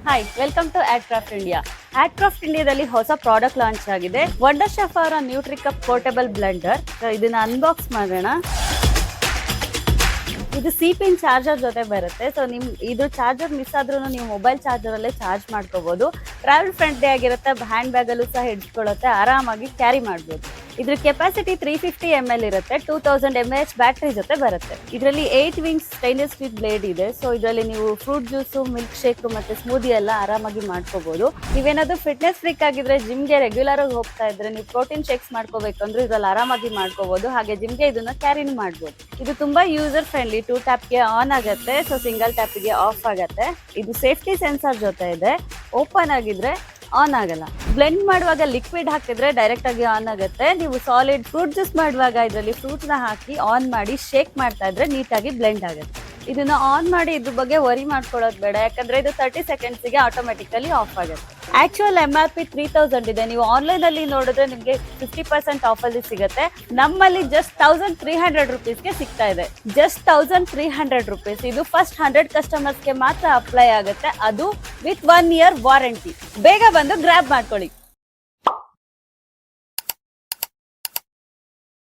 Hi welcome to Adcraft India. Adcraft ಇಂಡಿಯಾದಲ್ಲಿ ಹೊಸ product launch ಆಗಿದೆ. ವಂಡರ್ ಶೆಫ್ ಅವರ ನ್ಯೂಟ್ರಿಕಪ್ ಪೋರ್ಟಬಲ್ ಬ್ಲೆಂಡರ್. ಇದನ್ನ ಅನ್ಬಾಕ್ಸ್ ಮಾಡೋಣ. ಇದು ಪಿನ್ ಚಾರ್ಜರ್ ಜೊತೆ ಬರುತ್ತೆ. ಸೊ ಇದು ಚಾರ್ಜರ್ ಮಿಸ್ ಆದ್ರೂ ನೀವು ಮೊಬೈಲ್ ಚಾರ್ಜರ್ ಅಲ್ಲೇ ಚಾರ್ಜ್ ಮಾಡ್ಕೋಬಹುದು. ಟ್ರಾವೆಲ್ ಫ್ರೆಂಡ್ಲಿ ಆಗಿರುತ್ತೆ. ಹ್ಯಾಂಡ್ ಬ್ಯಾಗ್ ಅಲ್ಲೂ ಸಹ ಹಿಡಿಸ್ಕೊಳ್ಳುತ್ತೆ, ಆರಾಮಾಗಿ ಕ್ಯಾರಿ ಮಾಡಬಹುದು. ಇದ್ರ ಕೆಪಾಸಿಟಿ 350 ml ಇರುತ್ತೆ. 2000 mAh ಬ್ಯಾಟರಿ ಜೊತೆ ಬರುತ್ತೆ. ಇದರಲ್ಲಿ 8 ವಿಂಗ್ಸ್ ಸ್ಟೈನ್ಲೆಸ್ ಸ್ಟೀಲ್ ಬ್ಲೇಡ್ ಇದೆ. ಸೊ ಇದರಲ್ಲಿ ನೀವು ಫ್ರೂಟ್ ಜ್ಯೂಸು, ಮಿಲ್ಕ್ ಶೇಕ್ ಮತ್ತೆ ಸ್ಮೂದಿ ಎಲ್ಲ ಆರಾಮಾಗಿ ಮಾಡ್ಕೋಬಹುದು. ನೀವೇನಾದ್ರೂ ಫಿಟ್ನೆಸ್ ಫ್ರೀಕ್ ಆಗಿದ್ರೆ, ಜಿಮ್ಗೆ ರೆಗ್ಯುಲರ್ ಆಗಿ ಹೋಗ್ತಾ ಇದ್ರೆ ನೀವು ಪ್ರೋಟೀನ್ ಶೇಕ್ಸ್ ಮಾಡ್ಕೋಬೇಕಂದ್ರೆ ಇದ್ರಲ್ಲಿ ಆರಾಮಾಗಿ ಮಾಡ್ಕೋಬಹುದು. ಹಾಗೆ ಜಿಮ್ಗೆ ಇದನ್ನ ಕ್ಯಾರಿನೂ ಮಾಡ್ಬೋದು. ಇದು ತುಂಬಾ ಯೂಸರ್ ಫ್ರೆಂಡ್ಲಿ. 2 ಟ್ಯಾಪ್ಗೆ ಆನ್ ಆಗುತ್ತೆ, ಸೊ ಸಿಂಗಲ್ ಟ್ಯಾಪ್ಗೆ ಆಫ್ ಆಗುತ್ತೆ. ಇದು ಸೇಫ್ಟಿ ಸೆನ್ಸರ್ ಜೊತೆ ಇದೆ. ಓಪನ್ ಆಗಿದ್ರೆ ಆನ್ ಆಗಲ್ಲ. ಬ್ಲೆಂಡ್ ಮಾಡುವಾಗ ಲಿಕ್ವಿಡ್ ಹಾಕಿದ್ರೆ ಡೈರೆಕ್ಟ್ ಆಗಿ ಆನ್ ಆಗುತ್ತೆ. ನೀವು ಸಾಲಿಡ್ ಫ್ರೂಟ್ ಜ್ಯೂಸ್ ಮಾಡುವಾಗ ಇದರಲ್ಲಿ ಫ್ರೂಟ್ಸ್ ನ ಹಾಕಿ ಆನ್ ಮಾಡಿ ಶೇಕ್ ಮಾಡ್ತಾ ಇದ್ರೆ ನೀಟಾಗಿ ಬ್ಲೆಂಡ್ ಆಗುತ್ತೆ. ಇದನ್ನ ಆನ್ ಮಾಡಿ ಇದ್ರ ಬಗ್ಗೆ ವರಿ ಮಾಡ್ಕೊಳ್ಳೋದು ಬೇಡ, ಯಾಕಂದ್ರೆ ಇದು 30 ಸೆಕೆಂಡ್ಸ್ಗೆ ಆಟೋಮೆಟಿಕಲಿ ಆಫ್ ಆಗುತ್ತೆ. ಆಕ್ಚುಯಲ್ MRP 3000 ಇದೆ. ನೀವು ಆನ್ಲೈನ್ ಅಲ್ಲಿ ನೋಡಿದ್ರೆ ನಿಮಗೆ 50% ಆಫ್ ಅಲ್ಲಿ ಸಿಗುತ್ತೆ. ನಮ್ಮಲ್ಲಿ ಜಸ್ಟ್ 1300 ರುಪೀಸ್ಗೆ ಸಿಗ್ತಾ ಇದೆ. Just 1300 rupees. ಇದು ಫಸ್ಟ್ 100 ಕಸ್ಟಮರ್ಸ್ಗೆ ಮಾತ್ರ ಅಪ್ಲೈ ಆಗುತ್ತೆ, ಅದು ವಿತ್ 1 year ವಾರಂಟಿ. ಬೇಗ ಬಂದು ಗ್ರ್ಯಾಬ್ ಮಾಡ್ಕೊಳ್ಳಿ.